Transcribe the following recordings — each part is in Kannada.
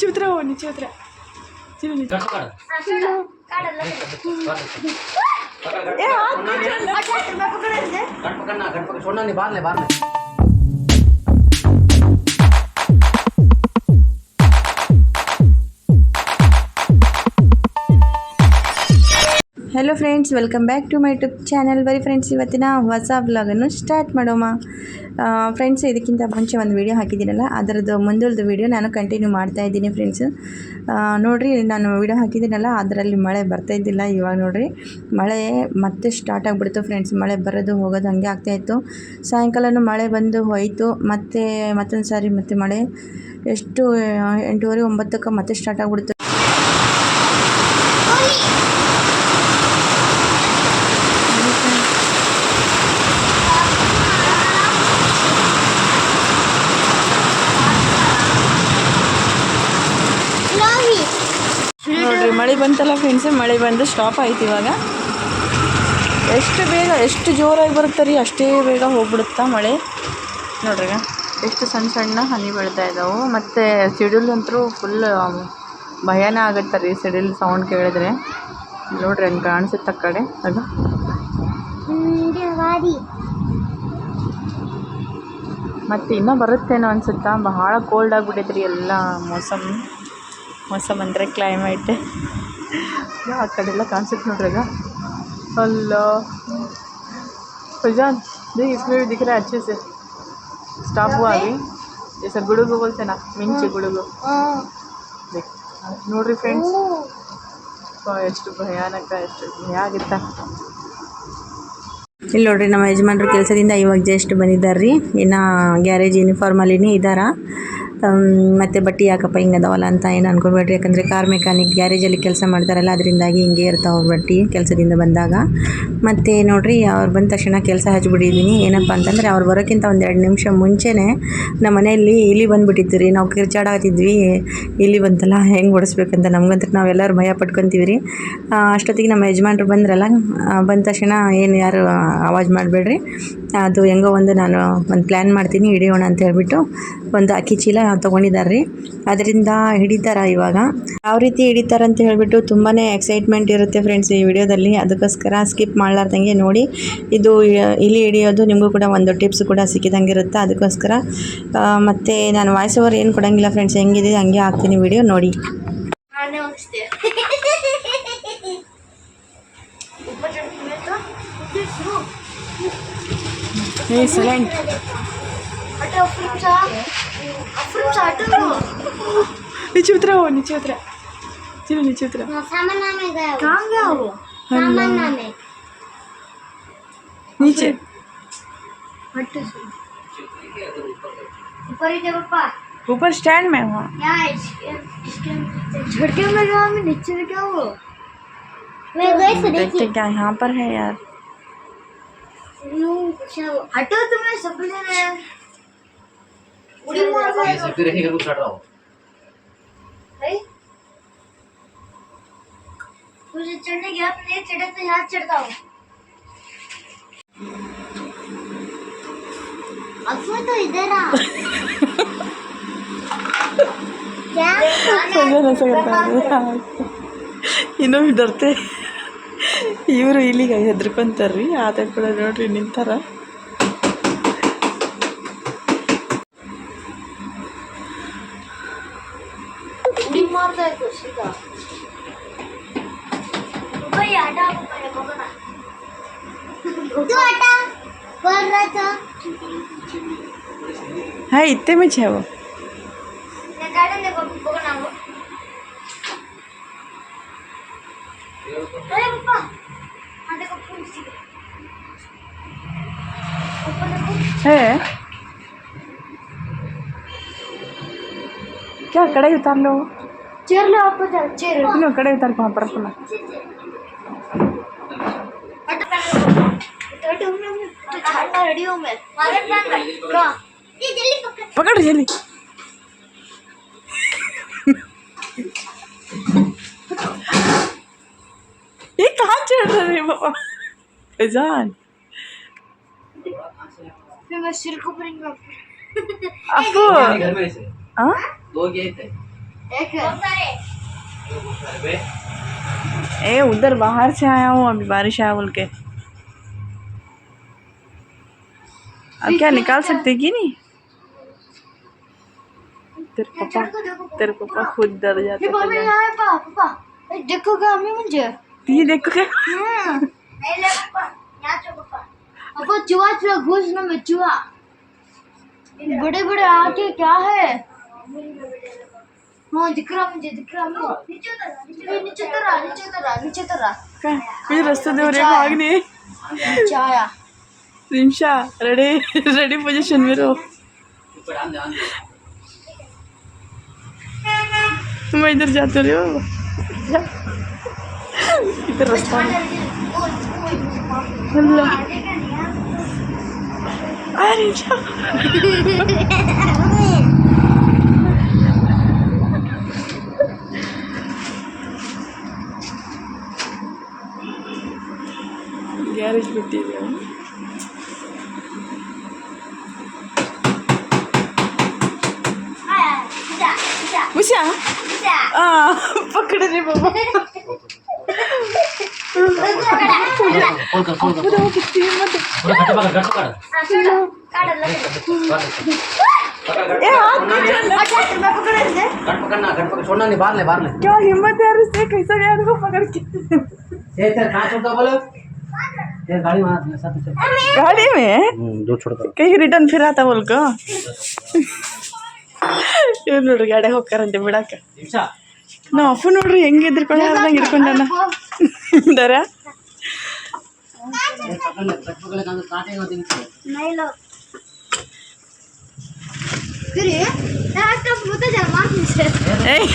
नीचे उतरा चलो नीचे छोड़ना नहीं बाहर ले hello friends welcome back to my YouTube channel ಬರಿ ಫ್ರೆಂಡ್ಸ್ ಇವತ್ತಿನ ಹೊಸ ವ್ಲಾಗನ್ನು ಸ್ಟಾರ್ಟ್ ಮಾಡೋಣ ಫ್ರೆಂಡ್ಸ್ ಇದಕ್ಕಿಂತ ಮುಂಚೆ ಒಂದು ವಿಡಿಯೋ ಹಾಕಿದ್ದೀನಲ್ಲ ಅದರದ್ದು ಮುಂದುವರೆದ ವಿಡಿಯೋ ನಾನು ಕಂಟಿನ್ಯೂ ಮಾಡ್ತಾ ಇದ್ದೀನಿ ಫ್ರೆಂಡ್ಸ್ ನೋಡ್ರಿ ನಾನು ವಿಡಿಯೋ ಹಾಕಿದ್ದೀನಲ್ಲ ಅದರಲ್ಲಿ ಮಳೆ ಬರ್ತಾ ಇದ್ದಿಲ್ಲ ಇವಾಗ ನೋಡ್ರಿ ಮಳೆ ಮತ್ತೆ ಸ್ಟಾರ್ಟ್ ಆಗಿಬಿಡ್ತು ಫ್ರೆಂಡ್ಸ್ ಮಳೆ ಬರೋದು ಹೋಗೋದು ಹಂಗೆ ಆಗ್ತಾ ಇತ್ತು ಸಾಯಂಕಾಲನೂ ಮಳೆ ಬಂದು ಹೋಯಿತು ಮತ್ತೆ ಮತ್ತೊಂದು ಸಾರಿ ಮತ್ತೆ ಮಳೆ ಎಷ್ಟು 8:30 9ಕ್ಕೆ ಮತ್ತೆ ಸ್ಟಾರ್ಟ್ ಆಗಿಬಿಡ್ತು ನೋಡ್ರಿ ಮಳೆ ಬಂತಲ್ಲ ಫ್ರೆಂಡ್ಸ್ ಮಳೆ ಬಂದು ಸ್ಟಾಪ್ ಆಯ್ತು ಇವಾಗ ಎಷ್ಟು ಬೇಗ ಎಷ್ಟು ಜೋರಾಗಿ ಬರುತ್ತೆ ರೀ ಅಷ್ಟೇ ಬೇಗ ಹೋಗ್ಬಿಡುತ್ತಾ ಮಳೆ ನೋಡ್ರಿ ಎಷ್ಟು ಸಣ್ಣ ಸಣ್ಣ ಹನಿ ಬೀಳ್ತಾ ಇದ್ದಾವೆ ಮತ್ತು ಸಿಡಿಲಂತೂ ಫುಲ್ ಭಯನೇ ಆಗುತ್ತೆ ರೀ ಸಿಡಿಲ್ ಸೌಂಡ್ ಕೇಳಿದ್ರೆ ನೋಡ್ರಿ ಹಂಗೆ ಕಾಣಿಸುತ್ತೆ ಆ ಕಡೆ ಅದು ಮತ್ತು ಇನ್ನೂ ಬರುತ್ತೇನೋ ಅನ್ಸುತ್ತಾ ಬಹಳ ಕೋಲ್ಡ್ ಆಗಿಬಿಟ್ಟೈತೆ ರೀ ಎಲ್ಲ ಮौसम ಅಂದರೆ ಕ್ಲೈಮೇಟ್ ಆ ಕಡೆ ಎಲ್ಲ ಕಾಣಿಸುತ್ತೆ ನೋಡ್ರಿ ಈಗ ಅಲ್ಲ फैजान देख इसमें भी दिख रहा है अच्छे से स्टॉप हुआ अभी जैसे गुड़गु बोलते ना मिंच गुड़गु देख नोड्री फ्रेंड्स ಎಷ್ಟು ಭಯಾನಕ ಎಷ್ಟು ಭಯ ಆಗುತ್ತಾ ಇಲ್ಲಿ ನೋಡ್ರಿ ನಮ್ಮ ಯಜಮಾನ್ರು ಕೆಲಸದಿಂದ ಇವಾಗ ಜಸ್ಟ್ ಬಂದಿದ್ದಾರೆ ರೀ ಇನ್ನು ಗ್ಯಾರೇಜ್ ಯೂನಿಫಾರ್ಮಲ್ಲಿನೇ ಇದ್ದಾರಾ ಮತ್ತು ಬಟ್ಟೆ ಯಾಕಪ್ಪ ಹಿಂಗೆ ಅದಾವಲ್ಲ ಅಂತ ಏನು ಅನ್ಕೋಬೇಡ್ರಿ ಯಾಕಂದರೆ ಕಾರ್ ಮೆಕ್ಯಾನಿಕ್ ಗ್ಯಾರೇಜಲ್ಲಿ ಕೆಲಸ ಮಾಡ್ತಾರಲ್ಲ ಅದರಿಂದಾಗಿ ಹಿಂಗೆ ಇರ್ತಾವೆ ಬಟ್ಟೆ ಕೆಲಸದಿಂದ ಬಂದಾಗ ಮತ್ತು ನೋಡಿರಿ ಅವ್ರು ಬಂದ ತಕ್ಷಣ ಕೆಲಸ ಹಚ್ಚಿಬಿಟ್ಟಿದ್ದೀನಿ ಏನಪ್ಪ ಅಂತಂದರೆ ಅವ್ರು ಬರೋಕ್ಕಿಂತ ಒಂದು 2 ನಿಮಿಷ ಮುಂಚೆನೇ ನಮ್ಮ ಮನೆಯಲ್ಲಿ ಇಲಿ ಬಂದುಬಿಟ್ಟಿತ್ತು ರೀ ನಾವು ಕಿರ್ಚಾಡಾಕತ್ತಿದ್ವಿ ಇಲಿ ಬಂತಲ್ಲ ಹೆಂಗೆ ಓಡಿಸ್ಬೇಕಂತ ನಮಗಂತ ನಾವೆಲ್ಲರೂ ಭಯ ಪಟ್ಕೊತೀವಿ ರೀ ಅಷ್ಟೊತ್ತಿಗೆ ನಮ್ಮ ಯಜಮಾನ್ರು ಬಂದ್ರಲ್ಲ ಬಂದ ತಕ್ಷಣ ಏನು ಯಾರು ಆವಾಜ್ ಮಾಡಬೇಡ್ರಿ ಅದು ಹೆಂಗೋ ಒಂದು ನಾನು ಒಂದು ಪ್ಲ್ಯಾನ್ ಮಾಡ್ತೀನಿ ಹಿಡಿಯೋಣ ಅಂತ ಹೇಳ್ಬಿಟ್ಟು ಒಂದು ಅಕ್ಕಿ ಚೀಲ ತೊಗೊಂಡಿದ್ದಾರೆ ರೀ ಅದರಿಂದ ಹಿಡಿತಾರೆ ಇವಾಗ ಯಾವ ರೀತಿ ಹಿಡಿತಾರೆ ಅಂತ ಹೇಳಿಬಿಟ್ಟು ತುಂಬಾ ಎಕ್ಸೈಟ್ಮೆಂಟ್ ಇರುತ್ತೆ ಫ್ರೆಂಡ್ಸ್ ಈ ವಿಡಿಯೋದಲ್ಲಿ ಅದಕ್ಕೋಸ್ಕರ ಸ್ಕಿಪ್ ಮಾಡಲಾರ್ದಂಗೆ ನೋಡಿ ಇದು ಇಲ್ಲಿ ಹಿಡಿಯೋದು ನಿಮಗೂ ಕೂಡ ಒಂದು ಟಿಪ್ಸ್ ಕೂಡ ಸಿಕ್ಕಿದಂಗೆ ಇರುತ್ತೆ ಅದಕ್ಕೋಸ್ಕರ ಮತ್ತು ನಾನು ವಾಯ್ಸ್ ಓವರ್ ಏನು ಕೊಡೋಂಗಿಲ್ಲ ಫ್ರೆಂಡ್ಸ್ ಹೆಂಗಿದೆ ಹಂಗೆ ಹಾಕ್ತೀನಿ ವಿಡಿಯೋ ನೋಡಿ एक्सीलेंट नीचे उतरा चलो नीचे उतरा कहाँ गया वो नीचे ऊपर स्टैंड में हुआ झटके में गया मैं नीचे में क्या हुआ देखते क्या यहाँ पर है यार हटो तुम्हें सपने उड़ी मार सकते रहेगा कुछ हट रहा हो मुझे चढ़ने गया अपने चढ़े तो यहाँ चढ़ता हूँ अफवा तो इधर आ क्या ಇನ್ನೊಮ್ಮೆ ಡರ್ತೆ ಇವರು ಇಲ್ಲಿಗೆ ಹೆದರ್ಕೊಂತಾರ್ರಿ ಆತ ಕೂಡ ನೋಡ್ರಿ ನಿಂತಾರ हाँ इतने में है वो है क्या कढ़ाई उतार लो चेयर ले आप चेयर नो कढ़ाई उतार को पर अपना रेडी हूं मैं पकड़ जल्दी ये कहाँ चढ़ रहे हैं बाबा फैजान फिर मैं सिर को पकड़ूंगा आपको घर में से हां 2 गए थे ए उधर बाहर से आया हूँ, अभी बारिश आया बोल के। अब क्या निकाल सकते कि नहीं? तेरे पापा खुद डर जाते हैं। देखोगे आम्ही म्हणजे ये देखो क्या पापा चूहा चूहा घुस ना में चूहा बड़े बड़े आके क्या है हाँ दिख रहा मुझे नीचे तरा मुझे रास्ता दे रहे भागने। नीचे आया रिमशा रेडी पोजीशन में रहो। मैं इधर जाते रहे हो इधर रास्ता में। अल्लाह अरे रिमशा ಗ್ಯಾರೇಜ್ ಬಿಟ್ಟಿದ್ದೇವೆ ಉಷಾ पकड़ रे बाबा खोल कर पूरा कितनी हिम्मत पूरा गट पकड़ ए हाथ नीचे गट पकड़ छोड़ना नहीं बाहर ले क्या हिम्मत है यार इससे कैसा गया को पकड़ के ये तेरे कहाँ छोड़ता बोलो तेरे गाड़ी वहाँ साथ चल गाड़ी में दूर छोड़ता कहीं रिटर्न फिर आता बोल को ಇವ್ರು ನೋಡ್ರಿ ಗಾಡಿಯಾಗ ಹೋಗ್ತಾರಂತೆ ಬಿಡಾಕ ನಾವು ಅಪ್ಪು ನೋಡ್ರಿ ಹೆಂಗೆ ಎದ್ರಕೊಂಡು ಯಾರ್ದಂಗೆ ಹಿಡ್ಕೊಂಡಾನ ದರ नहीं लो फिर आपका पता चल मार से ಏಯ್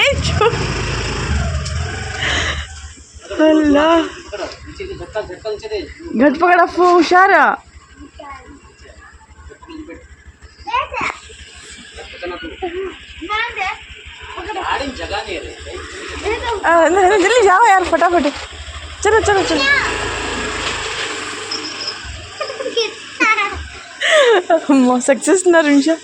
ಏಯ್ ಚು ಅಲ್ಲ ಗಟ್ ಪಕಡ ಅಪ್ಪು ಹುಷಾರ जल्दी जाओ यार फटाफट चलो चलो चलो सक्सेस ना रिंशा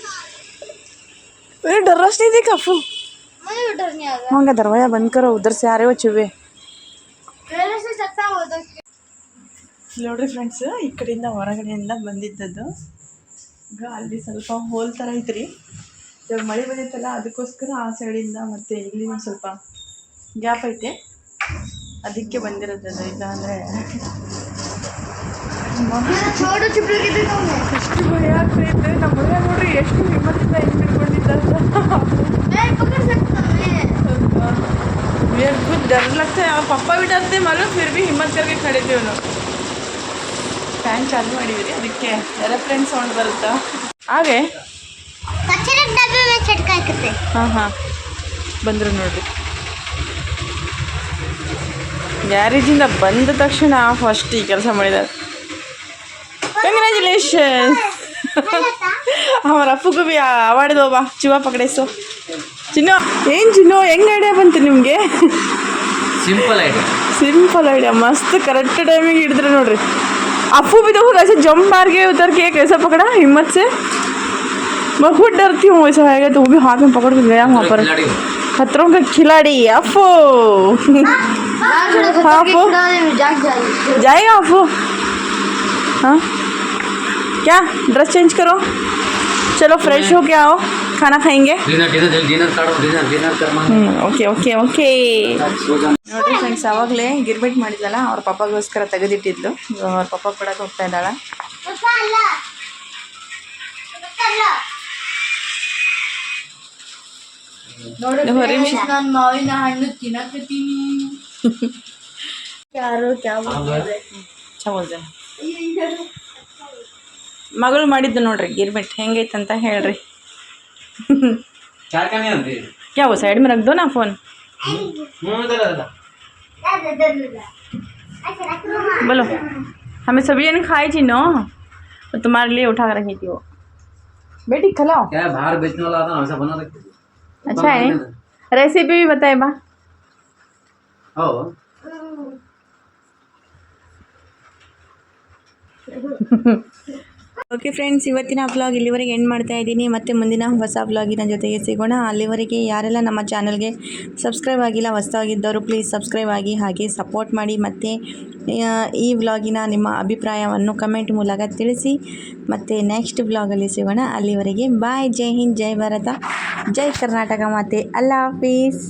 मेरे डर्रास नहीं देखा फू मुझे डर नहीं आ वहाँ का दरवाजा बंद करो उधर से आ रहे हो चुवे रहा से सकता हो तो ನೋಡ್ರಿ ಫ್ರೆಂಡ್ಸ್ ಈ ಕಡೆಯಿಂದ ಹೊರಗಡೆಯಿಂದ ಬಂದಿದ್ದದ್ದು ಈಗ ಅಲ್ಲಿ ಸ್ವಲ್ಪ ಹೋಲ್ ಥರ ಐತ್ರಿ ಇವಾಗ ಮಳೆ ಬಂದಿತ್ತಲ್ಲ ಅದಕ್ಕೋಸ್ಕರ ಆ ಸೈಡಿಂದ ಮತ್ತು ಇಲ್ಲಿ ಒಂದು ಸ್ವಲ್ಪ ಗ್ಯಾಪ್ ಐತೆ ಅದಕ್ಕೆ ಬಂದಿರೋದು ಇಲ್ಲ ಅಂದರೆ छोड़ो चुप रही ಎಷ್ಟು ಭಯ ಆಗ್ತೈತೆ ನಮ್ಮ ಮನೆ ನೋಡ್ರಿ ಎಷ್ಟು ಹಿಮ್ಮತ್ತಿಂದ ಹಿಂಗೆ ಬಿಟ್ಕೊಂಡಿದ್ದಾರೆ मैं पकड़ सकता हूँ मेरे खुद डर लगता है और पापा भी डरते मालूम फिर भी हिम्मत करके खड़े थे उन्होंने ಫ್ಯಾನ್ ಚಾಲು ಮಾಡಿದ್ರಿ ಅದಕ್ಕೆ ಏರೋಪ್ಲೇನ್ ಸೌಂಡ್ ಬರುತ್ತಾ ಹಾಗೆ कचरे डब्बे में छटका करते ಹಾಂ ಹಾಂ ಬಂದರು ನೋಡ್ರಿ ಗ್ಯಾರೇಜಿಂದ ಬಂದ ತಕ್ಷಣ ಫಸ್ಟ್ ಈ ಕೆಲಸ ಮಾಡಿದ್ದಾರೆ ಕಂಗ್ರ್ಯಾಚುಲೇಷನ್ हमारे अप्पू को भी अवार्ड दो बा चूहा पकड़े सो चिन्नो ಏನು ಚಿನ್ನು ಹೆಂಗೆ ಐಡಿಯಾ ಬಂತು ನಿಮಗೆ सिंपल आइडिया मस्त करेक्ट टाइमिंग हिडिದ್ರೆ ನೋಡ್ರಿ अप्पू भी देखो कैसे जंप मार के उतर के कैसा पकड़ा हिम्मत से मैं खुद डरती हूँ वैसा आएगा तो वो भी हाथ में पकड़ के गया वहाँ पर खतरों का खिलाड़ी अप्पू हाँ अप्पू जाएगा अप्पू हाँ क्या ड्रेस चेंज करो चलो फ्रेश हो के आओ खाना खाएंगे ಓಕೆ ಓಕೆ ಓಕೆ ನೋಡ್ರಿ ಫ್ರೆಂಡ್ಸ್ ಆವಾಗಲೇ ಗಿರ್ಬಿಟ್ ಮಾಡಿದ್ಲಲ್ಲ ಅವ್ರ ಪಾಪಗೋಸ್ಕರ ತೆಗೆದಿಟ್ಟಿದ್ಲು ಅವ್ರ ಪಾಪ ಕೊಡಕ್ಕೆ ಹೋಗ್ತಾ ಇದ್ದಾಳೆ ನಾನು ಮಾವಿನ ಹಣ್ಣು ತಿನ್ನಕತ್ತೀನಿ ಯಾರು ಮಗಳು ಮಾಡಿದ್ದು ನೋಡ್ರಿ ಗಿರ್ಬಿಟ್ ಹೆಂಗೈತಂತ ಹೇಳ್ರಿ क्या वो साइड में रख दो ना फोन बोलो हमें सभी ने खाई थी नो तो तुम्हारे लिए उठा कर रखी थी वो बेटी खिलाओ क्या बाहर बेचने वाला था हमेशा बना रखते अच्छा है रेसिपी भी बताए बा हो ಓಕೆ ಫ್ರೆಂಡ್ಸ್, ಇವತ್ತಿನ ವ್ಲಾಗ್ ಇಲ್ಲಿವರೆಗೆ ಎಂಡ್ ಮಾಡ್ತಾ ಇದ್ದೀನಿ. ಮತ್ತೆ ಮುಂದಿನ ಹೊಸ ವ್ಲಾಗಿನ ಜೊತೆಗೆ ಸಿಗೋಣ. ಅಲ್ಲಿವರೆಗೆ ಯಾರೆಲ್ಲ ನಮ್ಮ ಚಾನಲ್ಗೆ ಸಬ್ಸ್ಕ್ರೈಬ್ ಆಗಿಲ್ಲ, ಹೊಸದಾಗಿದ್ದವರು ಪ್ಲೀಸ್ ಸಬ್ಸ್ಕ್ರೈಬ್ ಆಗಿ, ಹಾಗೆ ಸಪೋರ್ಟ್ ಮಾಡಿ. ಮತ್ತು ಈ ವ್ಲಾಗಿನ ನಿಮ್ಮ ಅಭಿಪ್ರಾಯವನ್ನು ಕಮೆಂಟ್ ಮೂಲಕ ತಿಳಿಸಿ. ಮತ್ತು ನೆಕ್ಸ್ಟ್ ವ್ಲಾಗಲ್ಲಿ ಸಿಗೋಣ. ಅಲ್ಲಿವರೆಗೆ ಬಾಯ್. ಜೈ ಹಿಂದ್, ಜೈ ಭಾರತ, ಜೈ ಕರ್ನಾಟಕ ಮಾತೆ. ಅಲ್ಲಾ ಹಾಫೀಸ್.